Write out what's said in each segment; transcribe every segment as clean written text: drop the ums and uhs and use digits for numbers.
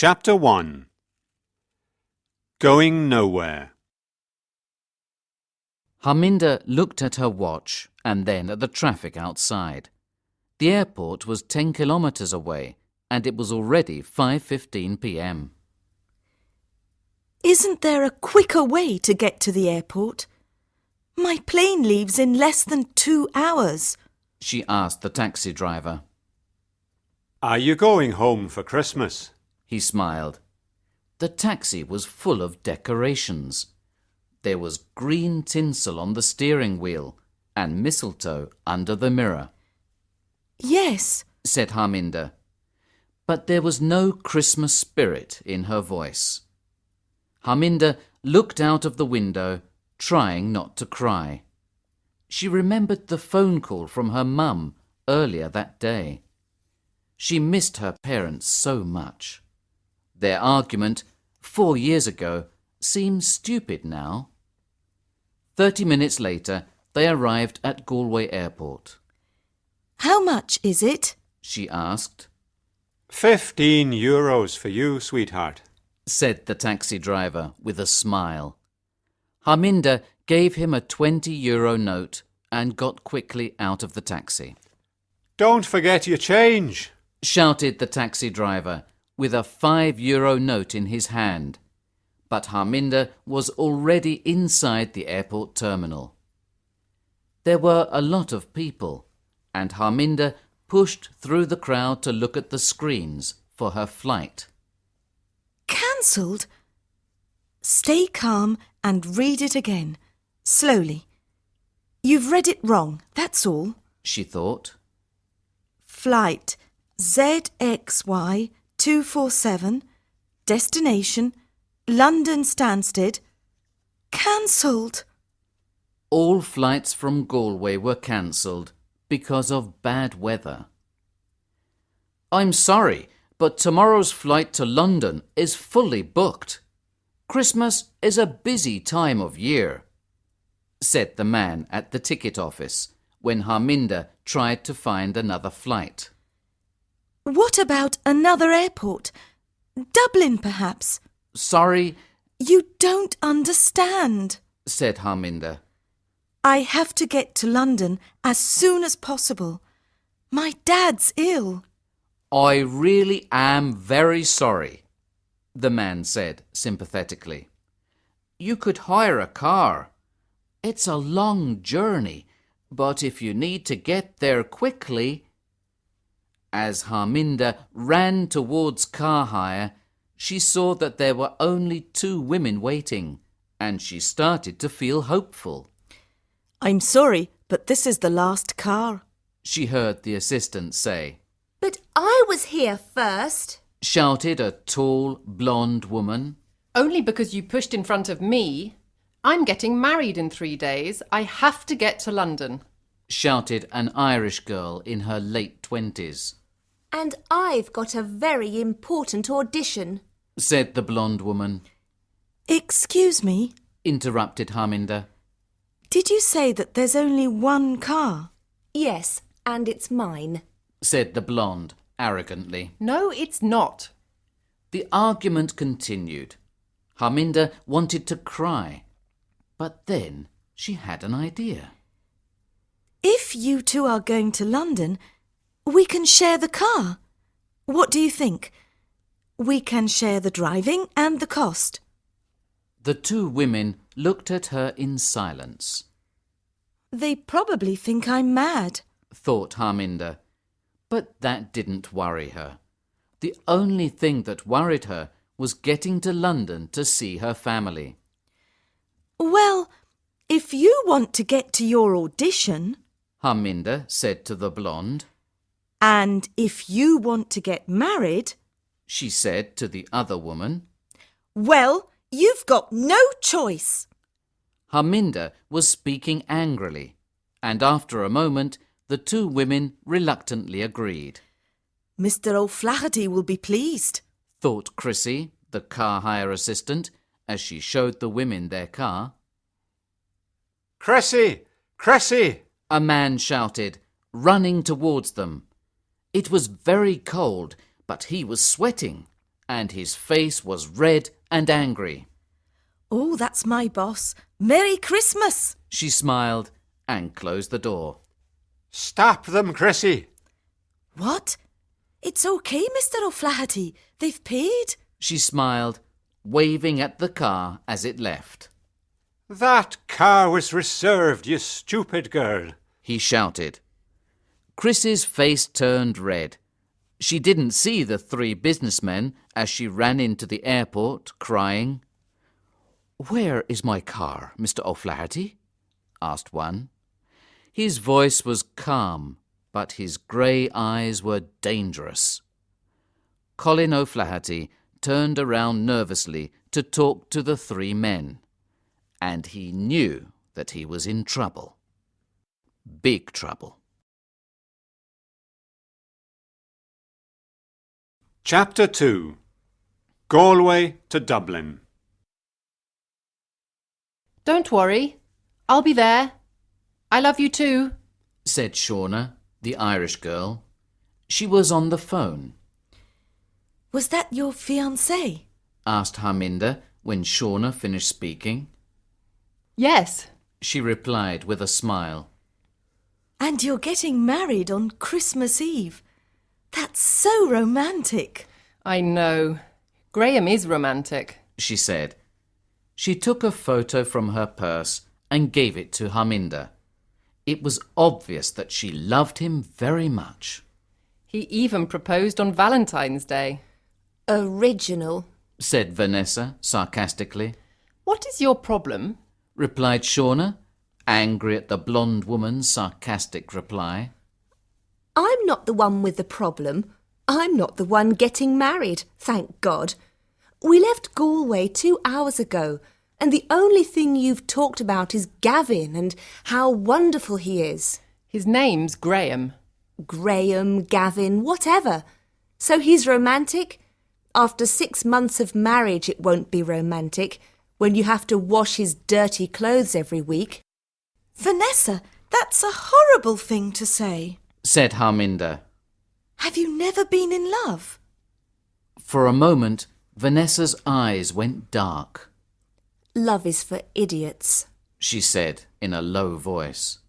Chapter 1. Going Nowhere. Harminder looked at her watch and then at the traffic outside. The airport was 10 kilometers away and it was already 5:15 p.m. Isn't there a quicker way to get to the airport? My plane leaves in less than 2 hours, she asked the taxi driver. Are you going home for Christmas? He smiled. The taxi was full of decorations. There was green tinsel on the steering wheel and mistletoe under the mirror. Yes, said Harminder, but there was no Christmas spirit in her voice. Harminder looked out of the window, trying not to cry. She remembered the phone call from her mum earlier that day. She missed her parents so much. Their argument 4 years ago seemed stupid now. 30 minutes later, they arrived at Galway Airport. How much is it? She asked. €15 for you, sweetheart, said the taxi driver with a smile. Harminder gave him a €20 note and got quickly out of the taxi. Don't forget your change, shouted the taxi driver with a €5 note in his hand. But Harminder was already inside the airport terminal. There were a lot of people, and Harminder pushed through the crowd to look at the screens for her flight. Cancelled? Stay calm and read it again, slowly. You've read it wrong, that's all, she thought. Flight ZXY 247, destination London Stansted, cancelled. All flights from Galway were cancelled because of bad weather. I'm sorry, but tomorrow's flight to London is fully booked. Christmas is a busy time of year, said the man at the ticket office when Harminder tried to find another flight. What about another airport? Dublin, perhaps? Sorry. You don't understand, said Harminder. I have to get to London as soon as possible. My dad's ill. I really am very sorry, the man said sympathetically. You could hire a car. It's a long journey, but if you need to get there quickly... As Harminder ran towards car hire, she saw that there were only 2 women waiting, and she started to feel hopeful. I'm sorry, but this is the last car, she heard the assistant say. But I was here first, shouted a tall, blonde woman. Only because you pushed in front of me. I'm getting married in 3 days. I have to get to London, shouted an Irish girl in her late 20s. And I've got a very important audition, said the blonde woman. Excuse me, interrupted Harminder. Did you say that there's only one car? Yes, and it's mine, said the blonde arrogantly. No, it's not. The argument continued. Harminder wanted to cry, but then she had an idea. If you 2 are going to London, we can share the car. What do you think? We can share the driving and the cost. The 2 women looked at her in silence. They probably think I'm mad, thought Harminder, but that didn't worry her. The only thing that worried her was getting to London to see her family. Well, if you want to get to your audition, Harminder said to the blonde. And if you want to get married, she said to the other woman. Well, you've got no choice. Harminder was speaking angrily, and after a moment the 2 women reluctantly agreed. Mr. O'Flaherty will be pleased, thought Chrissy, the car hire assistant, as she showed the women their car. Cressy! Cressy! A man shouted, running towards them. It was very cold, but he was sweating, and his face was red and angry. Oh, that's my boss. Merry Christmas! She smiled and closed the door. Stop them, Chrissy. What? It's okay, Mr. O'Flaherty. They've paid. She smiled, waving at the car as it left. That car was reserved, you stupid girl. He shouted. Chris's face turned red. She didn't see the three businessmen as she ran into the airport, crying. "Where is my car, Mr. O'Flaherty?" asked one. His voice was calm, but his grey eyes were dangerous. Colin O'Flaherty turned around nervously to talk to the three men, and he knew that he was in trouble. Big trouble. Chapter 2. Galway to Dublin. Don't worry. I'll be there. I love you too, said Shauna, the Irish girl. She was on the phone. Was that your fiancé? Asked Harminder when Shauna finished speaking. Yes. She replied with a smile. And you're getting married on Christmas Eve. That's so romantic. I know. Graham is romantic, she said. She took a photo from her purse and gave it to Harminder. It was obvious that she loved him very much. He even proposed on Valentine's Day. Original, said Vanessa sarcastically. What is your problem? Replied Shauna, angry at the blonde woman's sarcastic reply. I'm not the one with the problem. I'm not the one getting married, thank God. We left Galway 2 hours ago, and the only thing you've talked about is Gavin and how wonderful he is. His name's Graham. Graham, Gavin, whatever. So he's romantic? After 6 months of marriage it won't be romantic when you have to wash his dirty clothes every week. Vanessa, that's a horrible thing to say, said Harminder. Have you never been in love? For a moment, Vanessa's eyes went dark. Love is for idiots, she said in a low voice.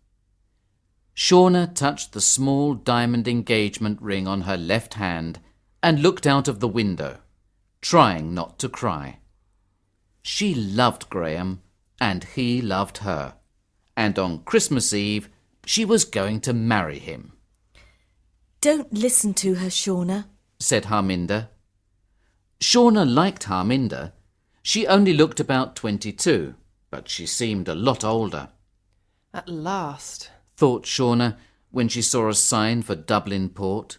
Shauna touched the small diamond engagement ring on her left hand and looked out of the window, trying not to cry. She loved Graham, and he loved her, and on Christmas Eve she was going to marry him. Don't listen to her, Shauna, said Harminder. Shauna liked Harminder. She only looked about 22, but she seemed a lot older. At last, thought Shauna when she saw a sign for Dublin Port.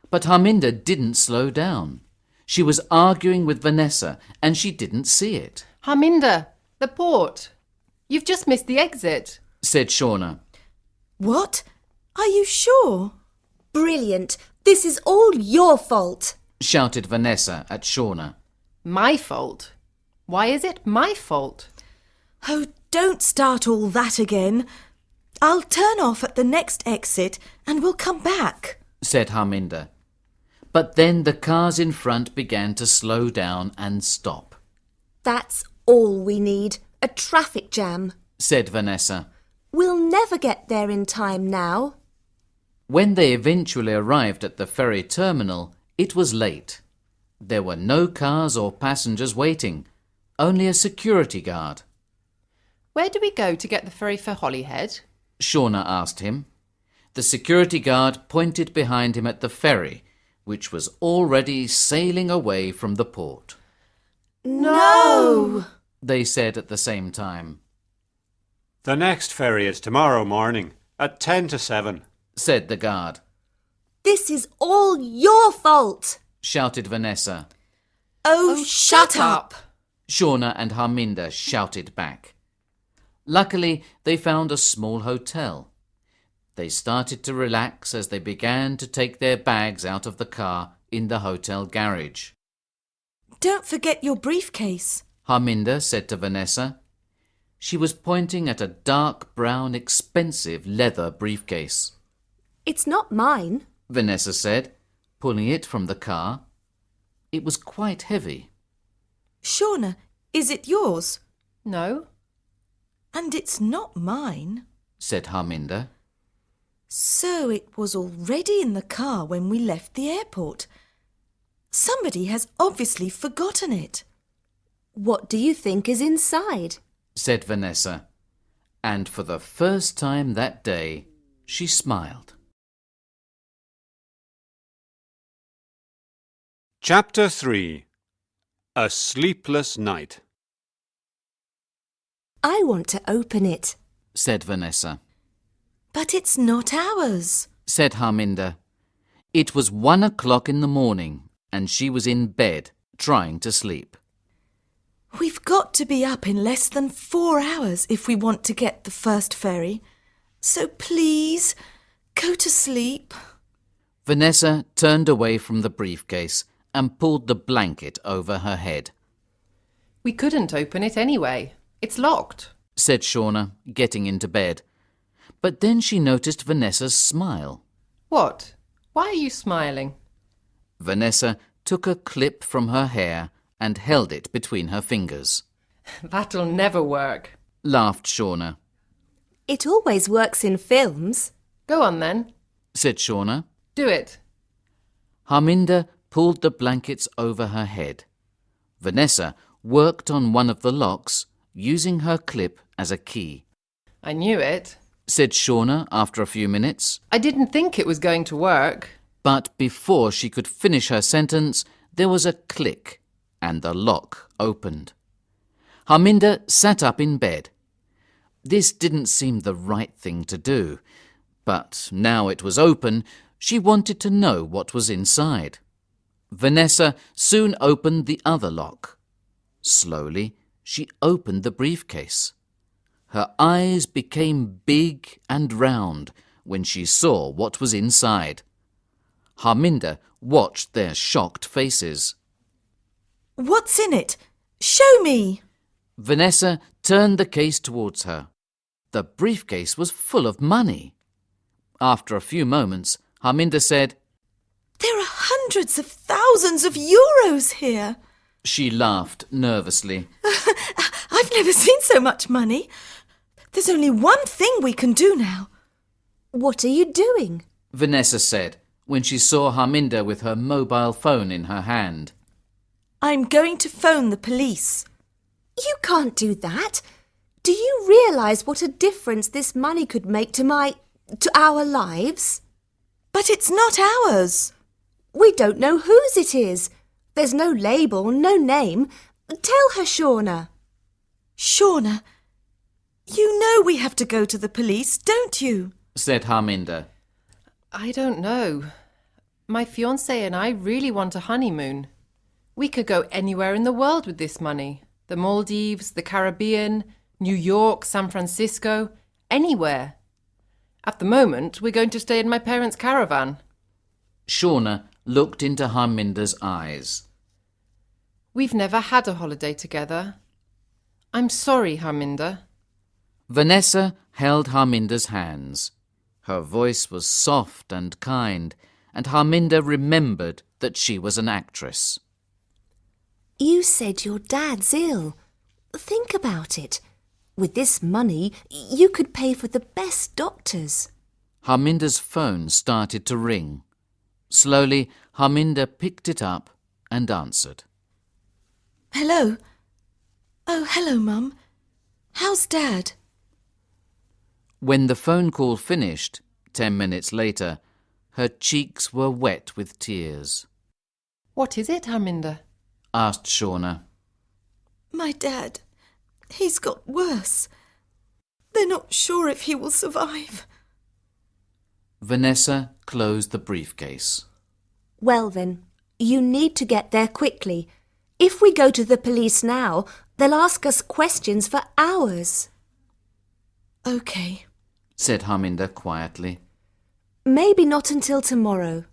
But Harminder didn't slow down. She was arguing with Vanessa and she didn't see it. Harminder, the port. You've just missed the exit, said Shauna. What? Are you sure? Brilliant. This is all your fault, shouted Vanessa at Shauna. My fault? Why is it my fault? Oh, don't start all that again. I'll turn off at the next exit and we'll come back, said Harminder. But then the cars in front began to slow down and stop. That's all we need, a traffic jam, said Vanessa. We'll never get there in time now. When they eventually arrived at the ferry terminal, it was late. There were no cars or passengers waiting, only a security guard. Where do we go to get the ferry for Holyhead? Shauna asked him. The security guard pointed behind him at the ferry, which was already sailing away from the port. No! They said at the same time. The next ferry is tomorrow morning at 10 to 7, said the guard. This is all your fault, shouted Vanessa. Oh, shut up! Shauna and Harminder shouted back. Luckily, they found a small hotel. They started to relax as they began to take their bags out of the car in the hotel garage. Don't forget your briefcase, Harminder said to Vanessa. She was pointing at a dark brown expensive leather briefcase. It's not mine, Vanessa said, pulling it from the car. It was quite heavy. Shauna, is it yours? No? And it's not mine. Said Harminder. So it was already in the car when we left the airport. Somebody has obviously forgotten it. What do you think is inside? Said Vanessa. And for the first time that day, she smiled. Chapter 3. A Sleepless Night. I want to open it. Said Vanessa. But it's not ours. Said Harminder. It was 1 o'clock in the morning, and she was in bed, trying to sleep. We've got to be up in less than 4 hours if we want to get the first ferry. So please, go to sleep. Vanessa turned away from the briefcase and pulled the blanket over her head. We couldn't open it anyway. It's locked. Said Shauna, getting into bed. But then she noticed Vanessa's smile. What? Why are you smiling? Vanessa took a clip from her hair and held it between her fingers. That'll never work. Laughed Shauna. It always works in films. Go on then. Said Shauna. Do it. Harminder pulled the blankets over her head. Vanessa worked on one of the locks, using her clip as a key. I knew it. Said Shauna after a few minutes. I didn't think it was going to work. But before she could finish her sentence, there was a click, and the lock opened. Harminder sat up in bed. This didn't seem the right thing to do, but now it was open, she wanted to know what was inside. Vanessa soon opened the other lock. Slowly, she opened the briefcase. Her eyes became big and round when she saw what was inside. Harminder watched their shocked faces. What's in it? Show me. Vanessa turned the case towards her. The briefcase was full of money. After a few moments, Harminder said, There are hundreds of thousands of euros here. She laughed nervously. I've never seen so much money. There's only one thing we can do now. What are you doing? Vanessa said when she saw Harminder with her mobile phone in her hand. I'm going to phone the police. You can't do that. Do you realise what a difference this money could make to our lives? But it's not ours. We don't know whose it is. There's no label, no name. Tell her, Shauna. Shauna, you know we have to go to the police, don't you? Said Harminder. I don't know. My fiancé and I really want a honeymoon. We could go anywhere in the world with this money. The Maldives, the Caribbean, New York, San Francisco, anywhere. At the moment, we're going to stay in my parents' caravan. Shauna looked into Harminder's eyes. We've never had a holiday together. I'm sorry, Harminder. Vanessa held Harminder's hands. Her voice was soft and kind, and Harminder remembered that she was an actress. You said your dad's ill. Think about it. With this money, you could pay for the best doctors. Harminder's phone started to ring. Slowly, Harminder picked it up and answered. Hello? Oh, hello, Mum. How's Dad? When the phone call finished, 10 minutes later, her cheeks were wet with tears. What is it, Harminder? Asked Shauna. My dad, he's got worse. They're not sure if he will survive. Vanessa closed the briefcase. Well then, you need to get there quickly. If we go to the police now, they'll ask us questions for hours. OK. Said Harminder quietly. Maybe not until tomorrow.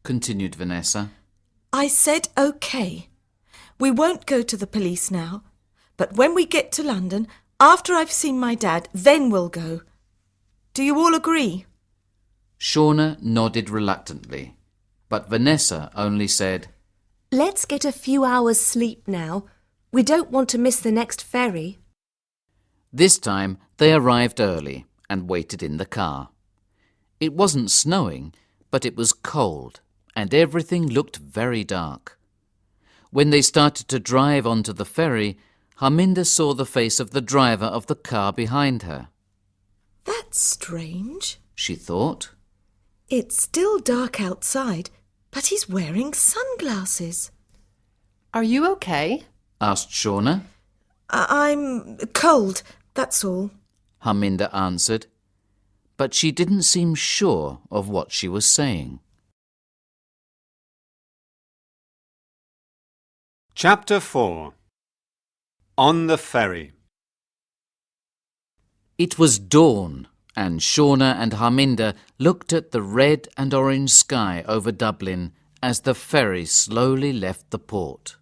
Continued Vanessa. I said OK. We won't go to the police now, but when we get to London, after I've seen my dad, then we'll go. Do you all agree? Shauna nodded reluctantly, but Vanessa only said, Let's get a few hours' sleep now. We don't want to miss the next ferry. This time they arrived early and waited in the car. It wasn't snowing, but it was cold, and everything looked very dark. When they started to drive onto the ferry, Harminder saw the face of the driver of the car behind her. That's strange, She thought. It's still dark outside, but he's wearing sunglasses. Are you okay? Asked Shauna. I'm cold, that's all. Harminder answered, but she didn't seem sure of what she was saying. Chapter 4. On the Ferry. It was dawn, and Shauna and Harminder looked at the red and orange sky over Dublin as the ferry slowly left the port.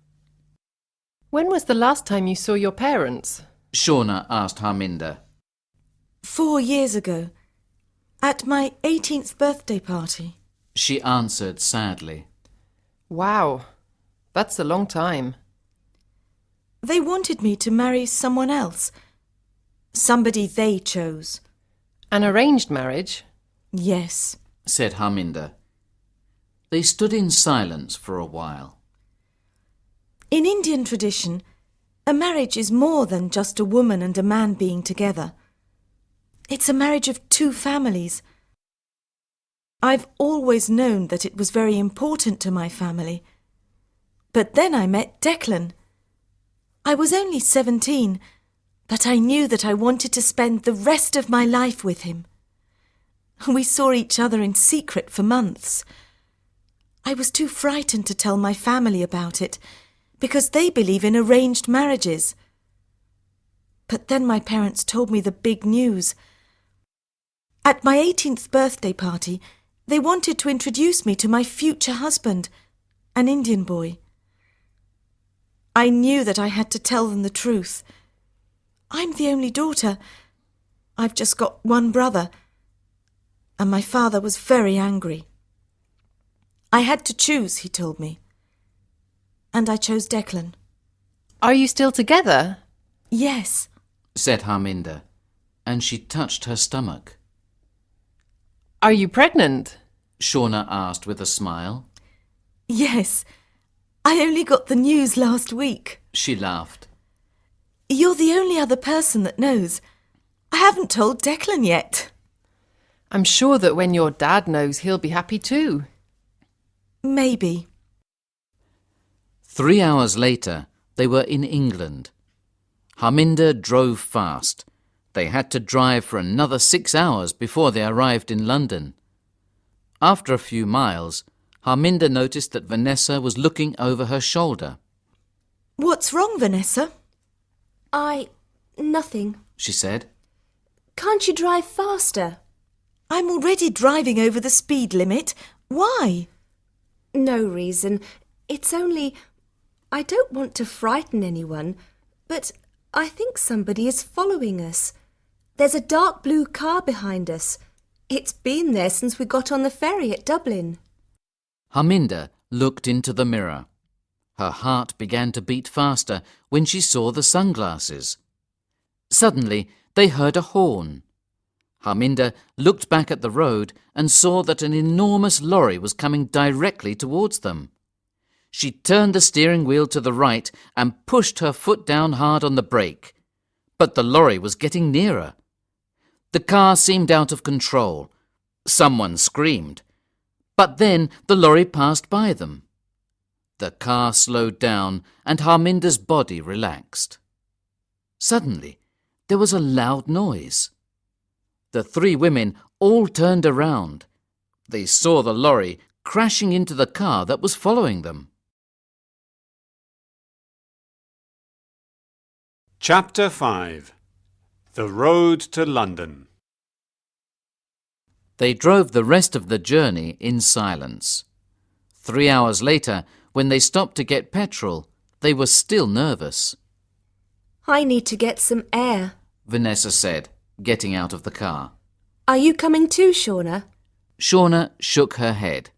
When was the last time you saw your parents? Shauna asked Harminder. 4 years ago, at my 18th birthday party. She answered sadly. Wow, that's a long time. They wanted me to marry someone else. Somebody they chose. An arranged marriage? Yes. Said Harminder. They stood in silence for a while. In Indian tradition, a marriage is more than just a woman and a man being together. It's a marriage of 2 families. I've always known that it was very important to my family. But then I met Declan. I was only 17, but I knew that I wanted to spend the rest of my life with him. We saw each other in secret for months. I was too frightened to tell my family about it, because they believe in arranged marriages. But then my parents told me the big news. At my 18th birthday party, they wanted to introduce me to my future husband, an Indian boy. I knew that I had to tell them the truth. I'm the only daughter. I've just got one brother. And my father was very angry. I had to choose, he told me. And I chose Declan. Are you still together? Yes. Said Harminder, and she touched her stomach. Are you pregnant? Shauna asked with a smile. Yes. I only got the news last week. She laughed. You're the only other person that knows. I haven't told Declan yet. I'm sure that when your dad knows, he'll be happy too. Maybe. 3 hours later, they were in England. Harminder drove fast. They had to drive for another 6 hours before they arrived in London. After a few miles, Harminder noticed that Vanessa was looking over her shoulder. What's wrong, Vanessa? Nothing. She said. Can't you drive faster? I'm already driving over the speed limit. Why? No reason. It's only... I don't want to frighten anyone, but I think somebody is following us. There's a dark blue car behind us. It's been there since we got on the ferry at Dublin. Harminder looked into the mirror. Her heart began to beat faster when she saw the sunglasses. Suddenly, they heard a horn. Harminder looked back at the road and saw that an enormous lorry was coming directly towards them. She turned the steering wheel to the right and pushed her foot down hard on the brake. But the lorry was getting nearer. The car seemed out of control. Someone screamed. But then the lorry passed by them. The car slowed down and Harminder's body relaxed. Suddenly, there was a loud noise. The 3 women all turned around. They saw the lorry crashing into the car that was following them. Chapter 5. The Road to London. They drove the rest of the journey in silence. 3 hours later, when they stopped to get petrol, they were still nervous. I need to get some air. Vanessa said, getting out of the car. Are you coming too, Shauna? Shauna shook her head.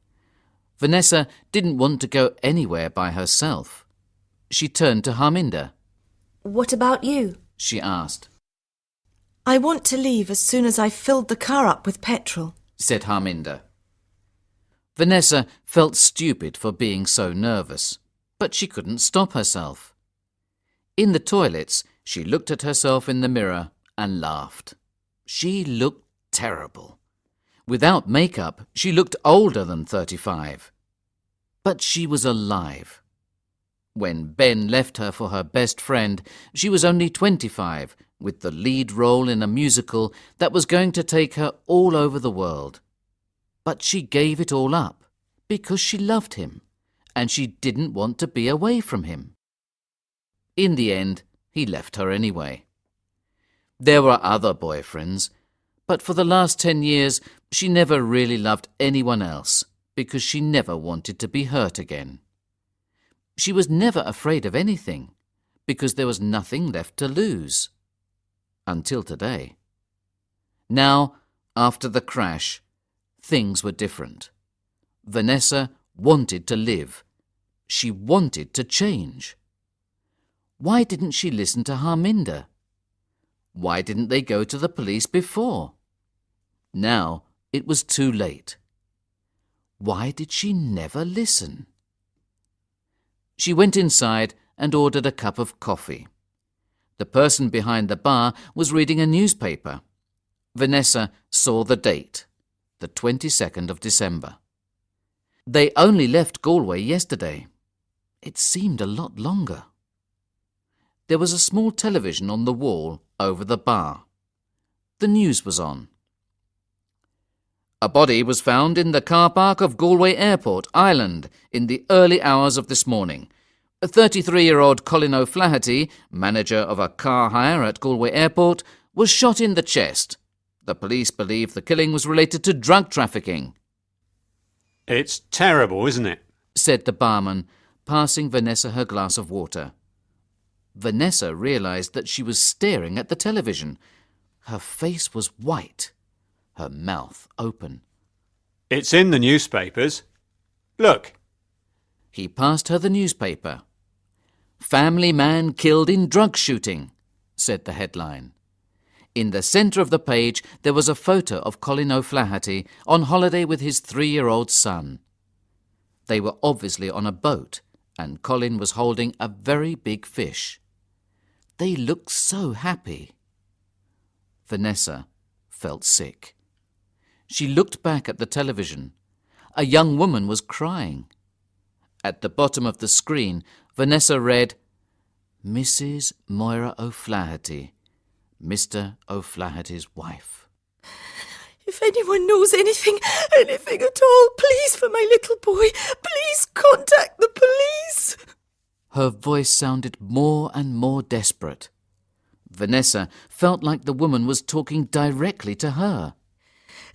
Vanessa didn't want to go anywhere by herself. She turned to Harminder. What about you? She asked. I want to leave as soon as I've filled the car up with petrol, said Harminder. Vanessa felt stupid for being so nervous, but she couldn't stop herself. In the toilets, she looked at herself in the mirror and laughed. She looked terrible. Without makeup, she looked older than 35. But she was alive. When Ben left her for her best friend, she was only 25, with the lead role in a musical that was going to take her all over the world. But she gave it all up because she loved him, and she didn't want to be away from him. In the end, he left her anyway. There were other boyfriends, but for the last 10 years she never really loved anyone else because she never wanted to be hurt again. She was never afraid of anything because there was nothing left to lose. Until today. Now, after the crash, things were different. Vanessa wanted to live. She wanted to change. Why didn't she listen to Harminder? Why didn't they go to the police before? Now it was too late. Why did she never listen? She went inside and ordered a cup of coffee. The person behind the bar was reading a newspaper. Vanessa saw the date, the 22nd of December. They only left Galway yesterday. It seemed a lot longer. There was a small television on the wall over the bar. The news was on. A body was found in the car park of Galway Airport, Ireland, in the early hours of this morning. A 33-year-old Colin O'Flaherty, manager of a car hire at Galway Airport, was shot in the chest. The police believe the killing was related to drug trafficking. It's terrible, isn't it? Said the barman, passing Vanessa her glass of water. Vanessa realised that she was staring at the television. Her face was white, her mouth open. It's in the newspapers. Look. He passed her the newspaper. "Family man killed in drug shooting," said the headline. In the centre of the page there was a photo of Colin O'Flaherty on holiday with his 3-year-old son. They were obviously on a boat, and Colin was holding a very big fish. They looked so happy. Vanessa felt sick. She looked back at the television. A young woman was crying. At the bottom of the screen, Vanessa read, "Mrs. Moira O'Flaherty, Mr. O'Flaherty's wife." If anyone knows anything at all, please, for my little boy, please contact the police. Her voice sounded more and more desperate. Vanessa felt like the woman was talking directly to her.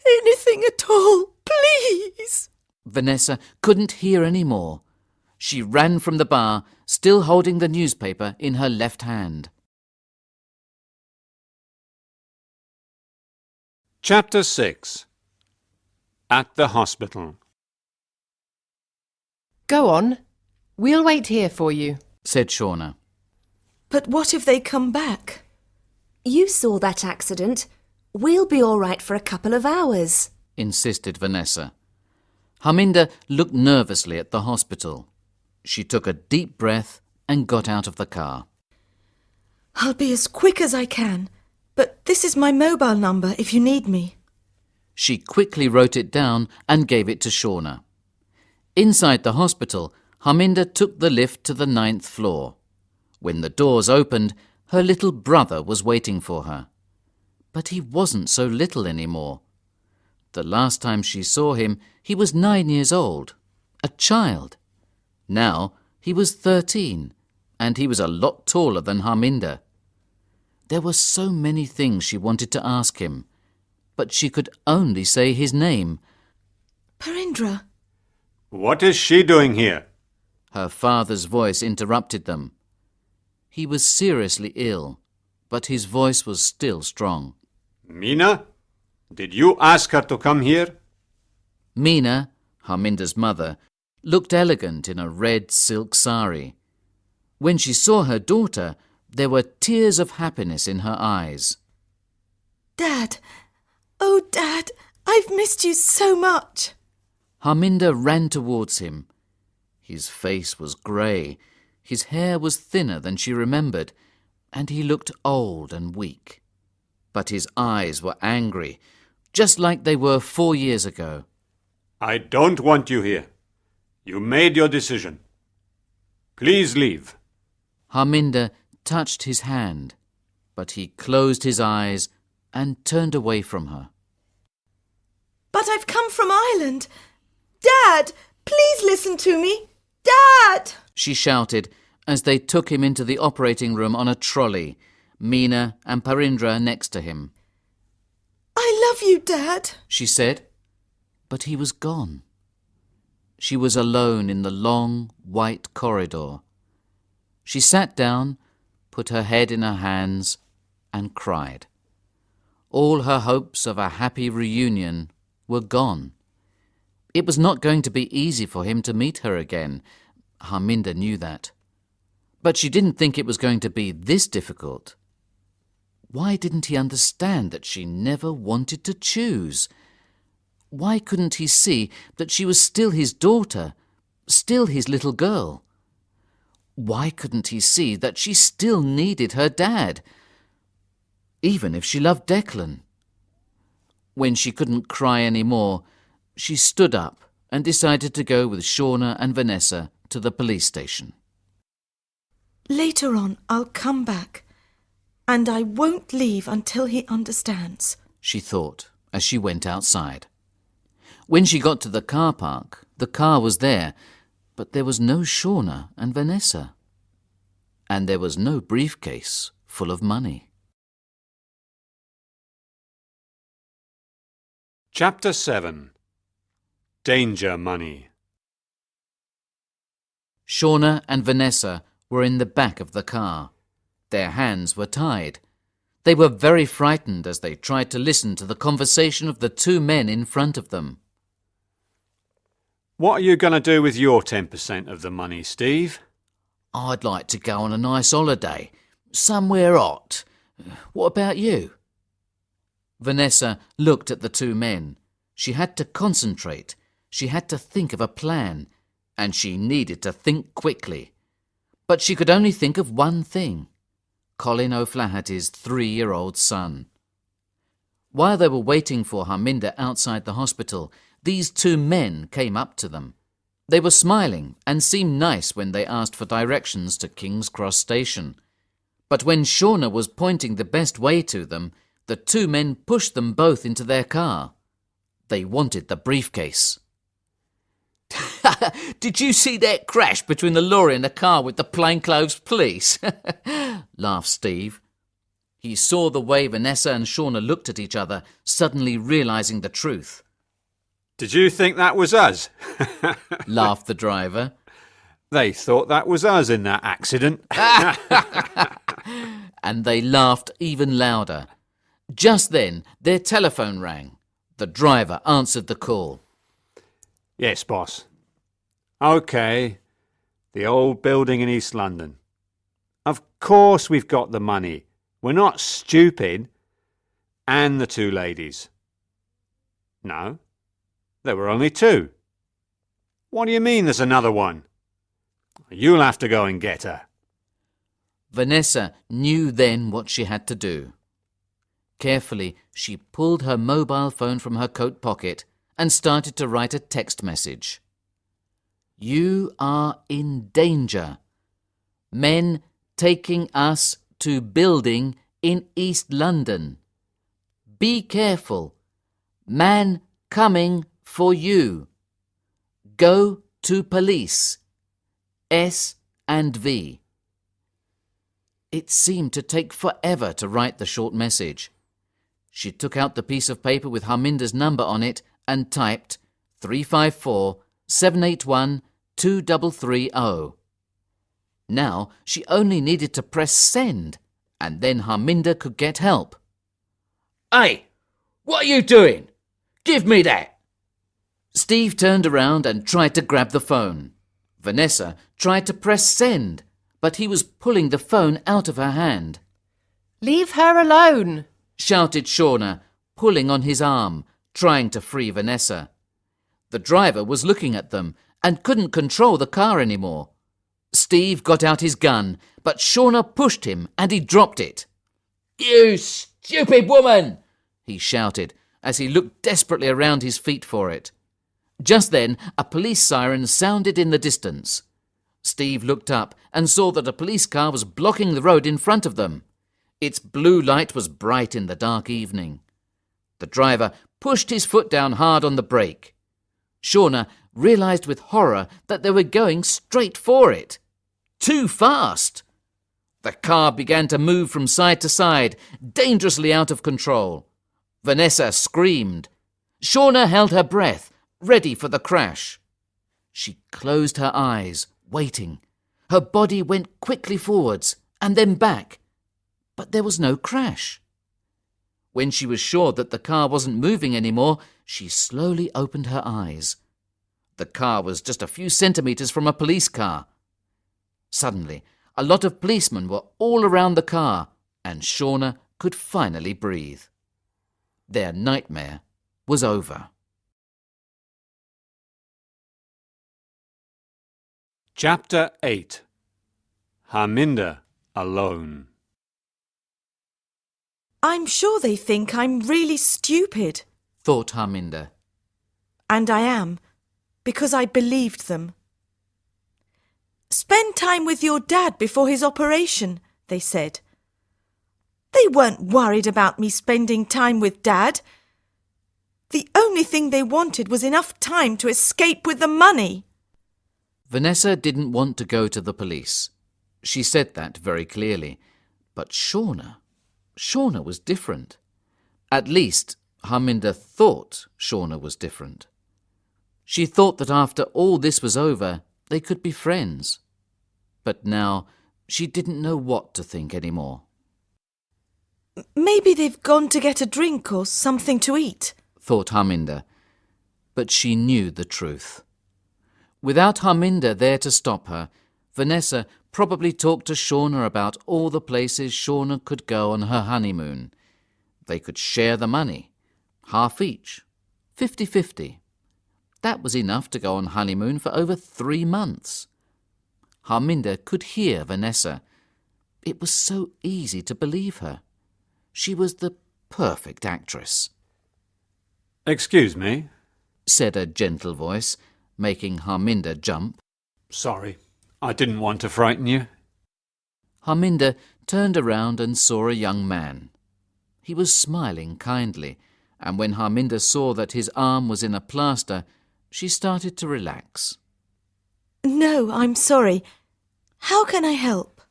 Anything at all, please. Vanessa couldn't hear any more. She ran from the bar, still holding the newspaper in her left hand. Chapter 6. At the hospital. Go on. We'll wait here for you, said Shauna. But what if they come back? You saw that accident. We'll be all right for a couple of hours, insisted Vanessa. Harminder looked nervously at the hospital. She took a deep breath and got out of the car. I'll be as quick as I can, but this is my mobile number if you need me. She quickly wrote it down and gave it to Shauna. Inside the hospital, Harminder took the lift to the 9th floor. When the doors opened, her little brother was waiting for her. But he wasn't so little anymore. The last time she saw him, he was 9 years old, a child. Now he was 13, and he was a lot taller than Harminder. There were so many things she wanted to ask him, but she could only say his name. Parindra. What is she doing here? Her father's voice interrupted them. He was seriously ill, but his voice was still strong. Meena? Did you ask her to come here? Meena, Harminder's mother, looked elegant in a red silk sari. When she saw her daughter, there were tears of happiness in her eyes. Dad! Oh, Dad! I've missed you so much! Harminder ran towards him. His face was grey, his hair was thinner than she remembered, and he looked old and weak. But his eyes were angry, just like they were 4 years ago. I don't want you here. You made your decision. Please leave. Harminder touched his hand, but he closed his eyes and turned away from her. But I've come from Ireland! Dad! Please listen to me! Dad! She shouted as they took him into the operating room on a trolley, Meena and Parindra next to him. I love you, Dad! She said, but he was gone. She was alone in the long, white corridor. She sat down, put her head in her hands, and cried. All her hopes of a happy reunion were gone. It was not going to be easy for him to meet her again. Harminder knew that. But she didn't think it was going to be this difficult. Why didn't he understand that she never wanted to choose? Why couldn't he see that she was still his daughter, still his little girl? Why couldn't he see that she still needed her dad, even if she loved Declan? When she couldn't cry any more, she stood up and decided to go with Shauna and Vanessa to the police station. Later on, I'll come back, and I won't leave until he understands, she thought as she went outside. When she got to the car park, the car was there, but there was no Shauna and Vanessa. And there was no briefcase full of money. Chapter 7. Danger Money. Shauna and Vanessa were in the back of the car. Their hands were tied. They were very frightened as they tried to listen to the conversation of the two men in front of them. What are you going to do with your 10% of the money, Steve? I'd like to go on a nice holiday, somewhere hot. What about you? Vanessa looked at the two men. She had to concentrate. She had to think of a plan, and she needed to think quickly. But she could only think of one thing: Colin O'Flaherty's 3-year-old son. While they were waiting for Harminder outside the hospital, these two men came up to them. They were smiling and seemed nice when they asked for directions to King's Cross Station. But when Shauna was pointing the best way to them, the two men pushed them both into their car. They wanted the briefcase. Did you see that crash between the lorry and the car with the plainclothes police? Laughed Steve. He saw the way Vanessa and Shauna looked at each other, suddenly realising the truth. Did you think that was us? Laughed the driver. They thought that was us in that accident. And they laughed even louder. Just then, their telephone rang. The driver answered the call. Yes, boss. OK. The old building in East London. Of course we've got the money. We're not stupid. And the two ladies. No. There were only two. What do you mean there's another one? You'll have to go and get her. Vanessa knew then what she had to do. Carefully, she pulled her mobile phone from her coat pocket and started to write a text message. You are in danger. Men taking us to building in East London. Be careful. Man coming for you. Go to police. S and V. It seemed to take forever to write the short message. She took out the piece of paper with Harminder's number on it and typed 354-781-2330. Now she only needed to press send, and then Harminder could get help. Hey, what are you doing? Give me that! Steve turned around and tried to grab the phone. Vanessa tried to press send, but he was pulling the phone out of her hand. Leave her alone, Shouted Shauna, pulling on his arm, trying to free Vanessa. The driver was looking at them and couldn't control the car anymore. Steve got out his gun, but Shauna pushed him and he dropped it. "You stupid woman!" he shouted as he looked desperately around his feet for it. Just then, a police siren sounded in the distance. Steve looked up and saw that a police car was blocking the road in front of them. Its blue light was bright in the dark evening. The driver pushed his foot down hard on the brake. Shauna realised with horror that they were going straight for it. Too fast! The car began to move from side to side, dangerously out of control. Vanessa screamed. Shauna held her breath, ready for the crash. She closed her eyes, waiting. Her body went quickly forwards and then back, but there was no crash. When she was sure that the car wasn't moving anymore, she slowly opened her eyes. The car was just a few centimetres from a police car. Suddenly, a lot of policemen were all around the car, and Shauna could finally breathe. Their nightmare was over. Chapter 8. Harminder alone. I'm sure they think I'm really stupid. Thought Harminder. And I am, because I believed them. Spend time with your dad before his operation, they said. They weren't worried about me spending time with Dad. The only thing they wanted was enough time to escape with the money. Vanessa didn't want to go to the police. She said that very clearly. But Shauna was different. At least, Harminder thought Shauna was different. She thought that after all this was over, they could be friends. But now she didn't know what to think anymore. Maybe they've gone to get a drink or something to eat, thought Harminder. But she knew the truth. Without Harminder there to stop her, Vanessa probably talked to Shauna about all the places Shauna could go on her honeymoon. They could share the money, half each, 50-50. That was enough to go on honeymoon for over 3 months. Harminder could hear Vanessa. It was so easy to believe her. She was the perfect actress. Excuse me. Said a gentle voice, making Harminder jump. Sorry, I didn't want to frighten you. Harminder turned around and saw a young man. He was smiling kindly, and when Harminder saw that his arm was in a plaster, she started to relax. No, I'm sorry. How can I help?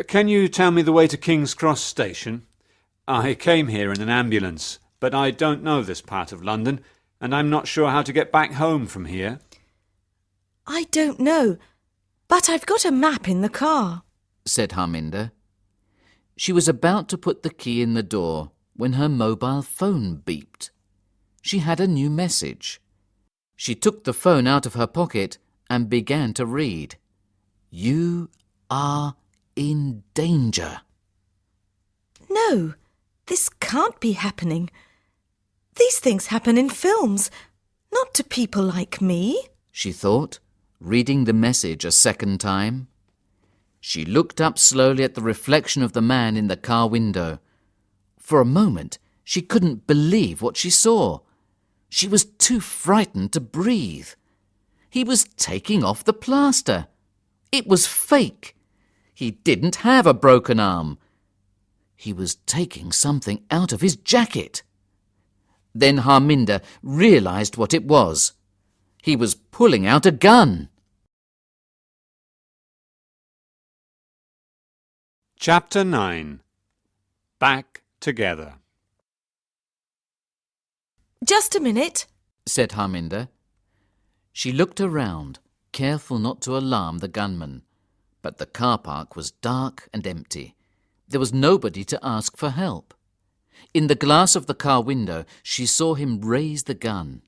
Can you tell me the way to King's Cross Station? I came here in an ambulance, but I don't know this part of London, and I'm not sure how to get back home from here. I don't know, but I've got a map in the car, said Harminder. She was about to put the key in the door when her mobile phone beeped. She had a new message. She took the phone out of her pocket and began to read. "You are in danger." No, this can't be happening. These things happen in films, not to people like me, she thought, reading the message a second time. She looked up slowly at the reflection of the man in the car window. For a moment, she couldn't believe what she saw. She was too frightened to breathe. He was taking off the plaster. It was fake. He didn't have a broken arm. He was taking something out of his jacket. Then Harminder realised what it was. He was pulling out a gun. Chapter 9. Back Together. Just a minute, said Harminder. She looked around, careful not to alarm the gunman. But the car park was dark and empty. There was nobody to ask for help. In the glass of the car window, she saw him raise the gun.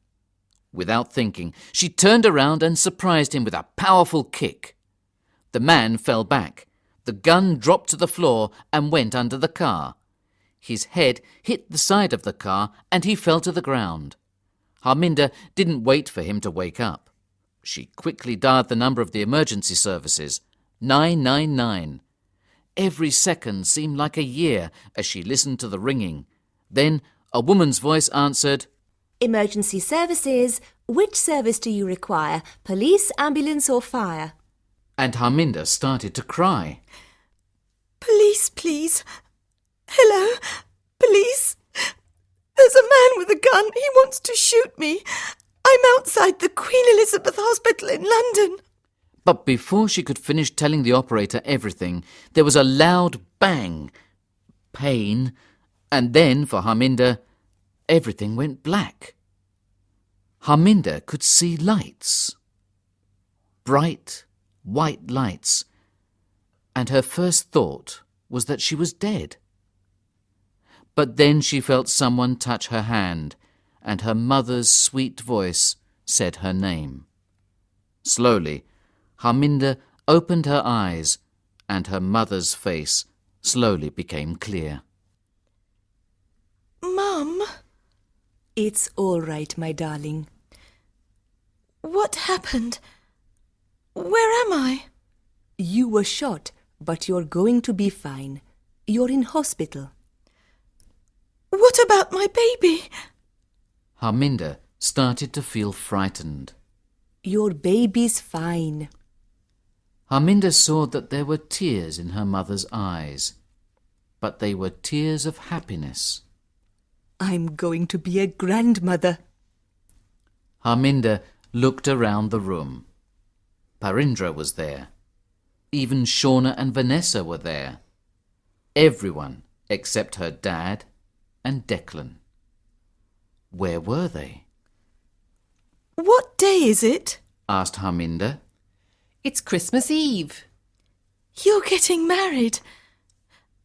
Without thinking, she turned around and surprised him with a powerful kick. The man fell back. The gun dropped to the floor and went under the car. His head hit the side of the car and he fell to the ground. Harminder didn't wait for him to wake up. She quickly dialed the number of the emergency services, 999. Every second seemed like a year as she listened to the ringing. Then a woman's voice answered, Emergency services. Which service do you require? Police, ambulance or fire? and Harminder started to cry. Police, please. Hello, police. There's a man with a gun. He wants to shoot me. I'm outside the Queen Elizabeth Hospital in London. But before she could finish telling the operator everything, there was a loud bang. Pain. And then, for Harminder, everything went black. Harminder could see lights. Bright, white lights. And her first thought was that she was dead. But then she felt someone touch her hand, and her mother's sweet voice said her name. Slowly, Harminder opened her eyes, and her mother's face slowly became clear. Mum, It's all right, my darling. what happened? Where am I? You were shot, but you're going to be fine. You're in hospital. What about my baby? Harminder started to feel frightened. Your baby's fine. Harminder saw that there were tears in her mother's eyes, but they were tears of happiness. I'm going to be a grandmother. Harminder looked around the room. Parindra was there. Even Shauna and Vanessa were there. Everyone except her dad and Declan. Where were they? What day is it? Asked Harminder. It's Christmas Eve. You're getting married.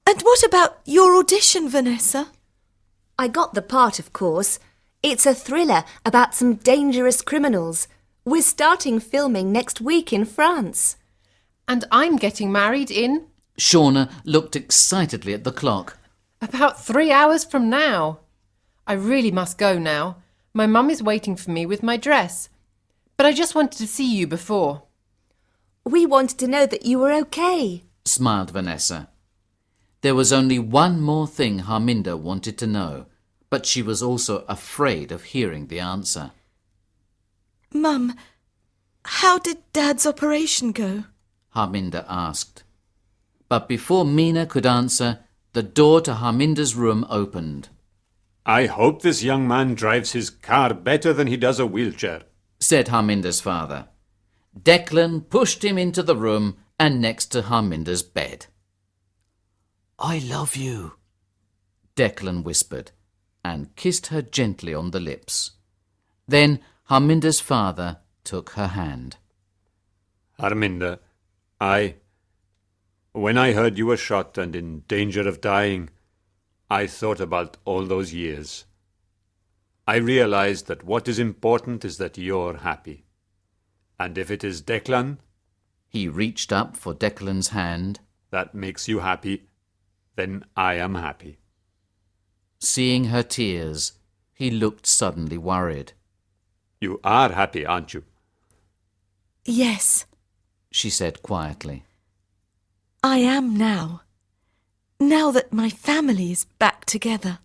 And what about your audition, Vanessa? I got the part, of course. It's a thriller about some dangerous criminals. We're starting filming next week in France. And I'm getting married in Shauna looked excitedly at the clock. about 3 hours from now. I really must go now. My mum is waiting for me with my dress. But I just wanted to see you before. We wanted to know that you were okay. Smiled Vanessa. There was only one more thing Harminder wanted to know, but she was also afraid of hearing the answer. Mum, how did Dad's operation go? Harminder asked. But before Meena could answer, the door to Harminder's room opened. I hope this young man drives his car better than he does a wheelchair. Said Harminder's father. Declan pushed him into the room and next to Harminder's bed. I love you, Declan whispered, and kissed her gently on the lips. Then Harminder's father took her hand. Harminder, when I heard you were shot and in danger of dying, I thought about all those years. I realized that what is important is that you're happy. And if it is Declan, He reached up for Declan's hand. that makes you happy, then I am happy. Seeing her tears, he looked suddenly worried. You are happy, aren't you? Yes, She said quietly. I am now. Now that my family is back together.